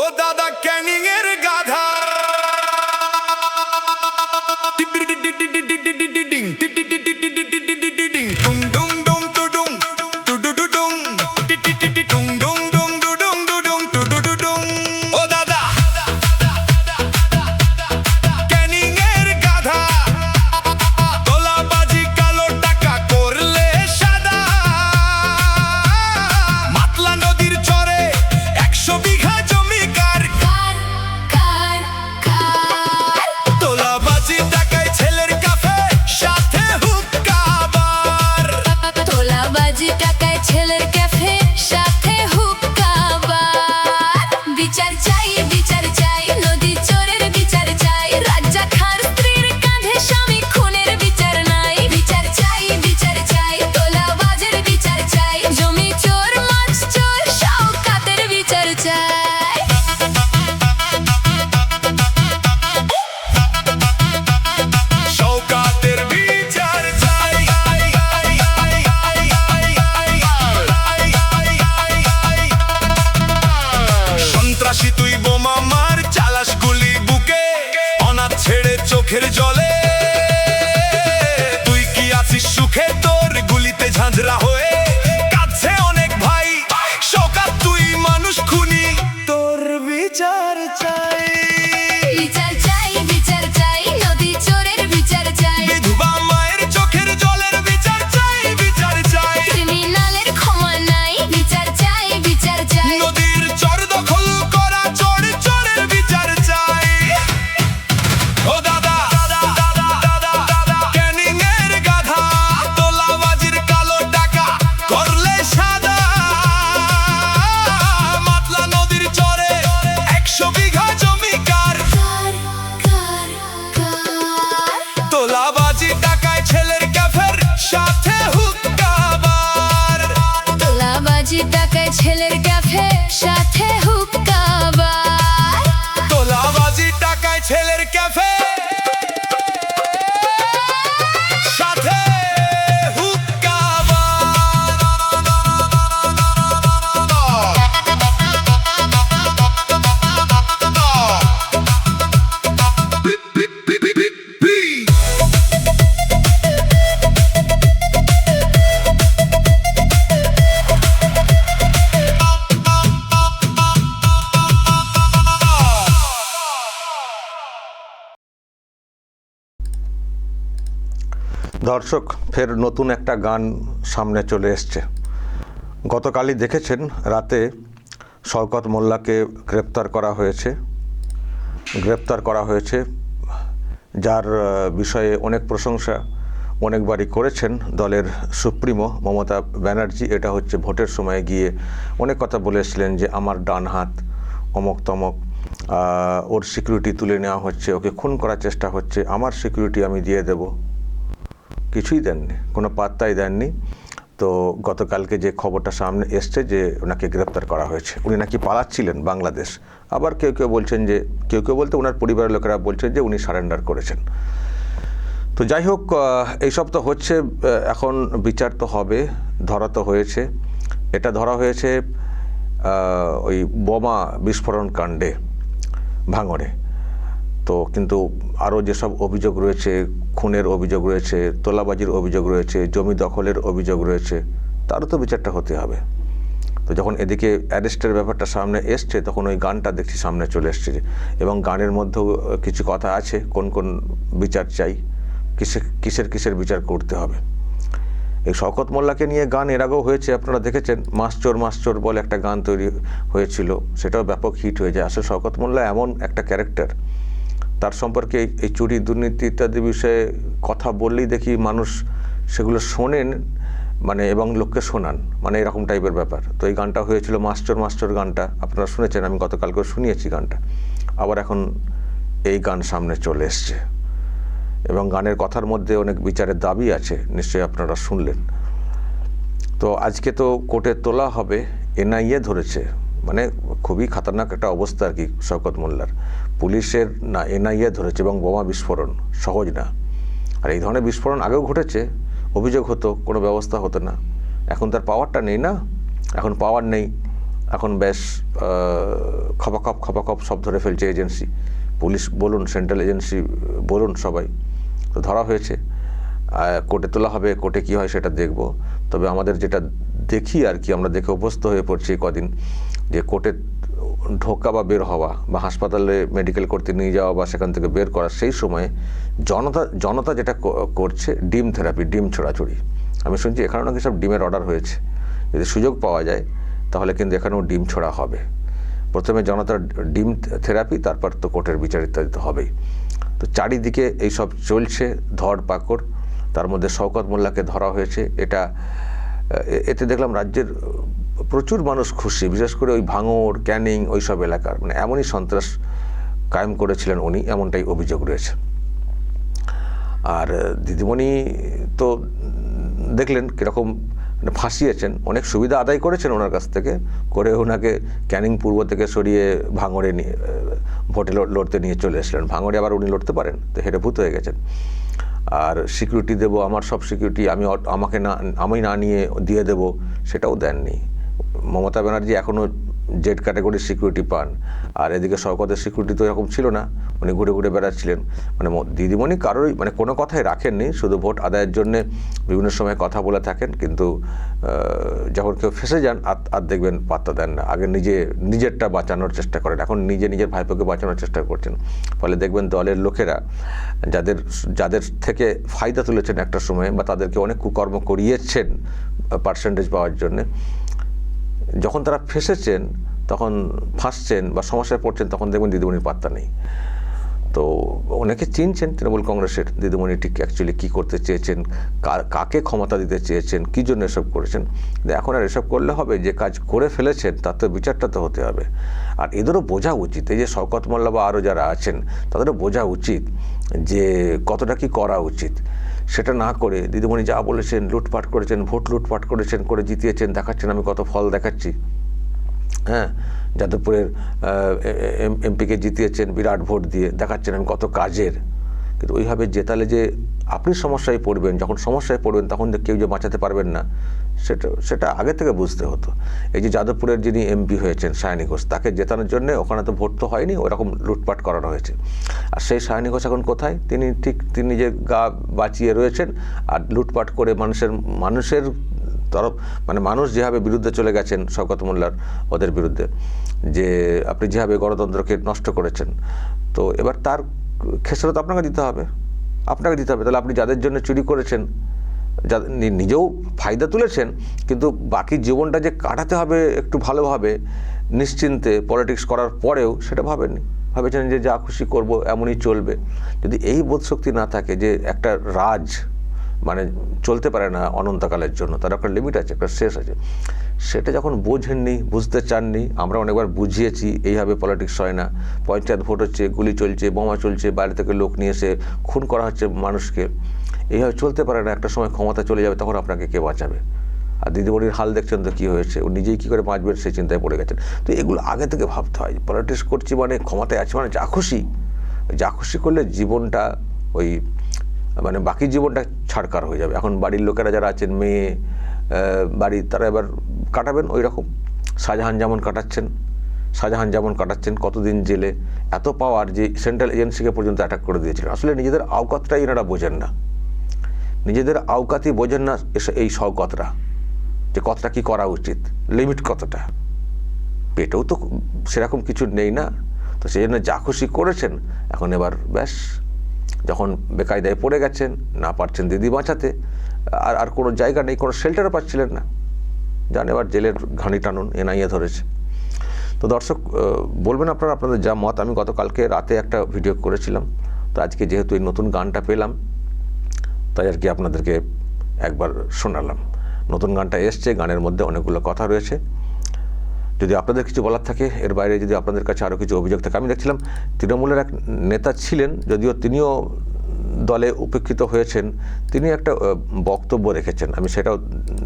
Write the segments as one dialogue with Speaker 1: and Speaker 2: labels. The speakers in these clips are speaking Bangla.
Speaker 1: ও দাদা ক্যানিং এর গাধা তুই বোমা মার চালাস গুলি বুকে অনাথ ছেড়ে চোখের জলে তুই কি আছিস সুখে তোর গুলিতে ঝাঁঝরা হয়ে কাছে অনেক ভাই শোকাত তুই মানুষ খুনি তোর বিচার চাই
Speaker 2: বিচার চাই বিচার চাই নদী চোরের বিচার চাই
Speaker 1: বিধবা মায়ের চোখের জলের বিচার চাই বিচার চাই
Speaker 2: ক্রিমিনালের ক্ষমা নাই বিচার চাই বিচার চাই
Speaker 1: নদীর চর দখল করা চোর চোরের বিচার চাই ও দাদা ক্যানিং এর গাধা তোলাবাজির কালো টাকা করলে সাদা মাতলা নদীর চরে 100 বিঘা জমি কার তোলাবাজি টাকায় ছেলের ক্যাফের সাথে হুক্কা বার
Speaker 2: তোলাবাজি টাকায় ছেলের ক্যাফে সাথে হুক্কা বার
Speaker 1: তোলাবাজি টাকায় ছেলের ক্যাফে সাথে হুক্কা
Speaker 3: দর্শক ফের নতুন একটা গান সামনে চলে এসছে। গতকালই দেখেছেন রাতে শওকত মোল্লাকে গ্রেপ্তার করা হয়েছে যার বিষয়ে অনেক প্রশংসা অনেকবারই করেছেন দলের সুপ্রিমো মমতা ব্যানার্জি। এটা হচ্ছে ভোটের সময় গিয়ে অনেক কথা বলেছিলেন যে আমার ডান হাত অমক তমক, ওর সিকিউরিটি তুলে নেওয়া হচ্ছে, ওকে খুন করার চেষ্টা হচ্ছে, আমার সিকিউরিটি আমি দিয়ে দেব। কিছুই দেননি, কোনো পাত্তাই দেননি। তো গতকালকে যে খবরটা সামনে এসছে যে ওনাকে গ্রেপ্তার করা হয়েছে, উনি নাকি পালাচ্ছিলেন বাংলাদেশ। আবার কেউ কেউ বলছেন যে কেউ বলতে ওনার পরিবারের লোকেরা বলছেন যে উনি সারেন্ডার করেছেন। তো যাই হোক, এইসব তো হচ্ছে, এখন বিচার তো হবে। ধরা তো হয়েছে, এটা ধরা হয়েছে ওই বোমা বিস্ফোরণ কাণ্ডে ভাঙড়ে। তো কিন্তু আরও যেসব অভিযোগ রয়েছে, খুনের অভিযোগ রয়েছে, তোলাবাজির অভিযোগ রয়েছে, জমি দখলের অভিযোগ রয়েছে, তারও তো বিচারটা হতে হবে। তো যখন এদিকে অ্যারেস্টের ব্যাপারটা সামনে এসছে তখন ওই গানটা দেখছি সামনে চলে এসছে, এবং গানের মধ্যেও কিছু কথা আছে কোন কোন বিচার চাই, কিসের বিচার করতে হবে। এই শওকত মোল্লাকে নিয়ে গান এর আগেও হয়েছে, আপনারা দেখেছেন। মাস্টার বলে একটা গান তৈরি হয়েছিল, সেটাও ব্যাপক হিট হয়ে যায়। আসলে শওকত মোল্লা এমন একটা ক্যারেক্টার, তার সম্পর্কে এই চুরি দুর্নীতি ইত্যাদি বিষয়ে কথা বললেই দেখি মানুষ সেগুলো শোনেন, মানে এবং লোককে শোনান, মানে এরকম টাইপের ব্যাপার। তো এই গানটা হয়েছিল মাস্টার গানটা আপনারা শুনেছেন, আমি গতকালকেও শুনিয়েছি গানটা। আবার এখন এই গান সামনে চলে এসছে, এবং গানের কথার মধ্যে অনেক বিচারের দাবি আছে, নিশ্চয়ই আপনারা শুনলেন। তো আজকে তো কোর্টে তোলা হবে, এনআইএ ধরেছে, মানে খুবই খাতারনাক একটা অবস্থা আর কি শওকত মোল্লার। পুলিশের না, এনআইএ ধরেছে, এবং বোমা বিস্ফোরণ সহজ না। আর এই ধরনের বিস্ফোরণ আগেও ঘটেছে, অভিযোগ হতো, কোনো ব্যবস্থা হতো না। এখন তার পাওয়ারটা নেই না, এখন পাওয়ার নেই। এখন বেশ খপাখপ সব ধরে ফেলছে এজেন্সি, পুলিশ বলুন, সেন্ট্রাল এজেন্সি বলুন, সবাই তো ধরা হয়েছে। কোর্টে তোলা হবে, কোর্টে কী হয় সেটা দেখব। তবে আমাদের যেটা দেখি আর কি, আমরা দেখে অভ্যস্ত হয়ে পড়ছি কদিন, যে কোর্টে ঢোকা বা বের হওয়া বা হাসপাতালে মেডিকেল করতে নিয়ে যাওয়া বা সেখান থেকে বের করা, সেই সময়ে জনতা যেটা করছে ডিম থেরাপি, ডিম ছোড়াছুড়ি। আমি শুনছি এখানেও নাকি সব ডিমের অর্ডার হয়েছে, যদি সুযোগ পাওয়া যায় তাহলে কিন্তু এখানেও ডিম ছোড়া হবে। প্রথমে জনতার ডিম থেরাপি, তারপর তো কোর্টের বিচার ইত্যাদি তো হবেই। তো চারিদিকে এইসব চলছে ধরপাকড়। তার মধ্যে শওকত মোল্লাকে ধরা হয়েছে, এতে দেখলাম রাজ্যের প্রচুর মানুষ খুশি, বিশেষ করে ওই ভাঙড়, ক্যানিং ওই সব এলাকার, মানে এমনই সন্ত্রাস কায়েম করেছিলেন উনি, এমনটাই অভিযোগ রয়েছে। আর দিদিমণি তো দেখলেন কীরকম ফাঁসিয়েছেন, অনেক সুবিধা আদায় করেছেন ওনার কাছ থেকে, করে ওনাকে ক্যানিং পূর্ব থেকে সরিয়ে ভাঙড়ে নিয়ে ভোটে লড়তে নিয়ে চলে এসলেন। ভাঙড়ে আবার উনি লড়তে পারেন, তো হেরে ভূত হয়ে গেছেন। আর সিকিউরিটি দেবো, আমার সব সিকিউরিটি আমি না নিয়ে দিয়ে দেব, সেটাও দেননি। মমতা ব্যানার্জি এখনও জেড ক্যাটাগরির সিকিউরিটি পান, আর এদিকে শওকতের সিকিউরিটি তো এরকম ছিল না, উনি ঘুরে ঘুরে বেড়াচ্ছিলেন। মানে দিদিমণি কারোরই মানে কোনো কথাই রাখেননি, শুধু ভোট আদায়ের জন্যে বিভিন্ন সময় কথা বলে থাকেন, কিন্তু যখন কেউ ফেঁসে যান আর দেখবেন পাত্তা দেন না। আগে নিজেরটা বাঁচানোর চেষ্টা করেন, এখন নিজের ভাইপোকে বাঁচানোর চেষ্টা করছেন। ফলে দেখবেন দলের লোকেরা যাদের থেকে ফায়দা তুলেছেন একটা সময়, বা তাদেরকে অনেক কুকর্ম করিয়েছেন পার্সেন্টেজ পাওয়ার জন্যে, যখন তারা ফেঁসেছেন, তখন ফাঁসছেন বা সমস্যায় পড়ছেন, তখন দেখবেন দিদিমণির পাত্তা নেই। তো অনেকে চিনছেন তৃণমূল কংগ্রেসের দিদিমণি ঠিক অ্যাকচুয়ালি কী করতে চেয়েছেন, কাকে ক্ষমতা দিতে চেয়েছেন, কী জন্য এসব করেছেন। এখন আর এসব করলে হবে? যে কাজ করে ফেলেছেন তার তো বিচারটা তো হতে হবে। আর এদেরও বোঝা উচিত, এই যে শওকত মোল্লা বা আরও যারা আছেন, তাদেরও বোঝা উচিত যে কতটা কি করা উচিত। সেটা না করে দিদিমণি যা বলেছেন, লুটপাট করেছেন, ভোট লুটপাট করেছেন, করে জিতিয়েছেন, দেখাচ্ছেন আমি কত ফল দেখাচ্ছি। হ্যাঁ, যাদবপুরের এমপিকে জিতিয়েছেন বিরাট ভোট দিয়ে, দেখাচ্ছেন আমি কত কাজের। কিন্তু ওইভাবে জেতালে যে আপনি সমস্যায় পড়বেন, যখন সমস্যায় পড়বেন তখন কেউ যে বাঁচাতে পারবেন না, সেটা আগে থেকে বুঝতে হতো। এই যে যাদবপুরের যিনি এমপি হয়েছেন সায়নী ঘোষ, তাকে জেতানোর জন্য ওখানে তো ভোট তো হয়নি, ওরকম লুটপাট করানো হয়েছে। আর সেই সায়নী ঘোষ এখন কোথায়? তিনি নিজের গা বাঁচিয়ে রয়েছেন, আর লুটপাট করে মানুষের তরফ, মানে মানুষ যেভাবে বিরুদ্ধে চলে গেছেন শওকত মোল্লার ওদের বিরুদ্ধে, যে আপনি যেভাবে গণতন্ত্রকে নষ্ট করেছেন, তো এবার তার খেসারত আপনাকে দিতে হবে। তাহলে আপনি যাদের জন্য চুরি করেছেন, নিজেও ফায়দা তুলেছেন, কিন্তু বাকি জীবনটা যে কাটাতে হবে একটু ভালোভাবে নিশ্চিন্তে পলিটিক্স করার পরেও, সেটা ভাবেননি। ভেবেছেন যে যা খুশি করব, এমনই চলবে। যদি এই বোধশক্তি না থাকে যে একটা রাজ মানে চলতে পারে না অনন্তকালের জন্য, তার একটা লিমিট আছে, একটা শেষ আছে, সেটা যখন বোঝেননি, বুঝতে চাননি, আমরা অনেকবার বুঝিয়েছি এইভাবে পলিটিক্স হয় না। পঞ্চায়েত ভোট হচ্ছে, গুলি চলছে, বোমা চলছে, বাইরে থেকে লোক নিয়ে এসে খুন করা হচ্ছে মানুষকে, এইভাবে চলতে পারে না। একটা সময় ক্ষমতা চলে যাবে, তখন আপনাকে কে বাঁচাবে? আর দিদিমণির হাল দেখছেন তো কী হয়েছে, ও নিজেই কী করে বাঁচবেন সেই চিন্তায় পড়ে গেছেন। তো এগুলো আগে থেকে ভাবতে হয়। পলিটিক্স করছি মানে, ক্ষমতায় আছে মানে যা খুশি করলে জীবনটা ওই মানে বাকি জীবনটা ছাড়কার হয়ে যাবে। এখন বাড়ির লোকেরা যারা আছেন, মেয়ে বাড়ি, তারা এবার কাটাবেন ওই রকম। শাহজাহান যেমন কাটাচ্ছেন কতদিন জেলে, এত পাওয়ার যে সেন্ট্রাল এজেন্সিকে পর্যন্ত অ্যাটাক করে দিয়েছিলেন। আসলে নিজেদের আওকাতটাই এনারা বোঝেন না, নিজেদের আওকাতই বোঝেন না এই শওকতরা, যে কতটা কি করা উচিত, লিমিট কতটা। পেটেও তো সেরকম কিছু নেই না, তো সেই জন্য যা খুশি করেছেন। এখন এবার ব্যাস, যখন বেকায়দায় পড়ে গেছেন, না পারছেন দিদি বাঁচাতে, আর কোনো জায়গা নেই, কোনো শেল্টারও পাচ্ছিলেন না, যান এবার জেলের ঘানি টানুন, এনআইএ ধরেছে। তো দর্শক বলবেন আপনাদের যা মত। আমি গতকালকে রাতে একটা ভিডিও করেছিলাম, তো আজকে যেহেতু এই নতুন গানটা পেলাম, তাই আর কি আপনাদেরকে একবার শোনালাম। নতুন গানটা এসছে, গানের মধ্যে অনেকগুলো কথা রয়েছে। যদি আপনাদের কিছু বলার থাকে, এর বাইরে যদি আপনাদের কাছে আরও কিছু অভিযোগ থাকে। আমি দেখছিলাম তৃণমূলের এক নেতা ছিলেন, যদিও তিনিও দলে উপেক্ষিত হয়েছেন, তিনি একটা বক্তব্য রেখেছেন, আমি সেটাও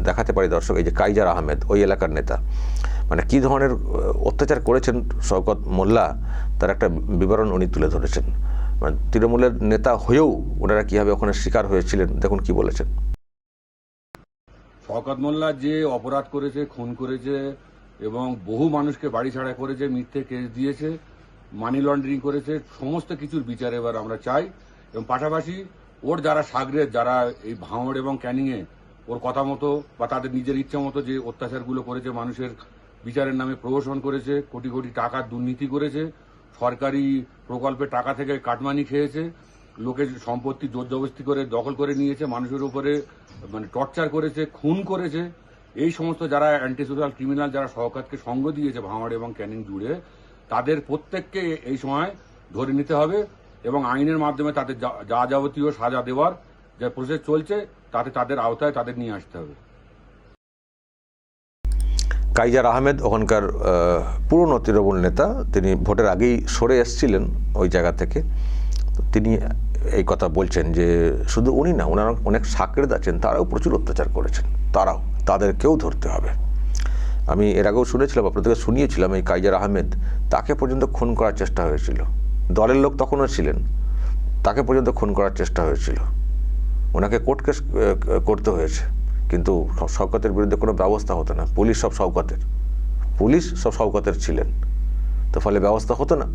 Speaker 3: দেখাতে পারি দর্শক। এই যে কাইজার আহমেদ, ওই এলাকার নেতা, মানে কী ধরনের অত্যাচার করেছেন শওকত মোল্লা, তার একটা বিবরণ উনি তুলে ধরেছেন। মানে তৃণমূলের নেতা হয়েও ওনারা কীভাবে ওখানে শিকার হয়েছিলেন, দেখুন কি বলেছেন।
Speaker 4: শওকত মোল্লা যে অপরাধ করেছে, খুন করেছে, এবং বহু মানুষকে বাড়ি ছাড়া করেছে, মিথ্যে কেস দিয়েছে, মানি লন্ডারিং করেছে, সমস্ত কিছুর বিচার এবার আমরা চাই। এবং পাশাপাশি ওর যারা সাগরেদ, যারা এই ভাঙড় এবং ক্যানিংয়ে ওর কথা মতো বা তাদের নিজের ইচ্ছা মতো যে অত্যাচারগুলো করেছে, মানুষের বিচারের নামে প্রহসন করেছে, কোটি কোটি টাকার দুর্নীতি করেছে, সরকারি প্রকল্পের টাকা থেকে কাটমানি খেয়েছে, লোকের সম্পত্তি জোর জবরদস্তি করে দখল করে নিয়েছে, মানুষের উপরে মানে টর্চার করেছে, খুন করেছে, এই সমস্ত যারা অ্যান্টি সোশ্যাল ক্রিমিনাল, যারা শওকতকে সঙ্গ দিয়েছে ভাঙড় এবং ক্যানিং জুড়ে, তাদের প্রত্যেককে এই সময় ধরে নিতে হবে এবং আইনের মাধ্যমে তাদের যা যাবতীয় সাজা দেওয়ার যে প্রসেস চলছে তাতে তাদের আওতায় তাদের নিয়ে আসতে হবে।
Speaker 3: কাইজার আহমেদ ওখানকার পুরনো তৃণমূল নেতা, তিনি ভোটের আগেই সরে এসেছিলেন ওই জায়গা থেকে। তিনি এই কথা বলছেন যে শুধু উনি না, ওনারা অনেক সাকরেদ আছেন, তারাও প্রচুর অত্যাচার করেছেন, তাদেরকেও ধরতে হবে। আমি এর আগেও শুনেছিলাম, আপনাদেরকে শুনিয়েছিলাম, এই কাইজার আহমেদ, তাকে পর্যন্ত খুন করার চেষ্টা হয়েছিল, দলের লোক তখনও ছিলেন, তাকে পর্যন্ত খুন করার চেষ্টা হয়েছিল, ওনাকে কোর্ট কেস করতে হয়েছে, কিন্তু শওকতের বিরুদ্ধে কোনো ব্যবস্থা হতো না। পুলিশ সব শওকতের ছিলেন, তো ফলে ব্যবস্থা হতো না।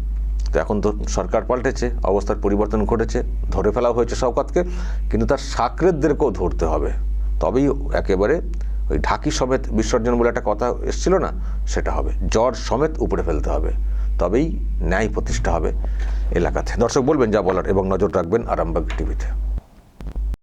Speaker 3: তো এখন তো সরকার পাল্টেছে, অবস্থার পরিবর্তন ঘটেছে, ধরে ফেলা হয়েছে শওকতকে, কিন্তু তার সাকরেদদেরকেও ধরতে হবে। তবেই একেবারে ওই ঢাকি সমেত বিসর্জন বলে একটা কথা এসেছিল না, সেটা হবে, জ্বর সমেত উপরে ফেলতে হবে, তবেই ন্যায় প্রতিষ্ঠা হবে এলাকাতে। দর্শক বলবেন যা বলার এবং নজর রাখবেন আরামবাগ টিভিতে।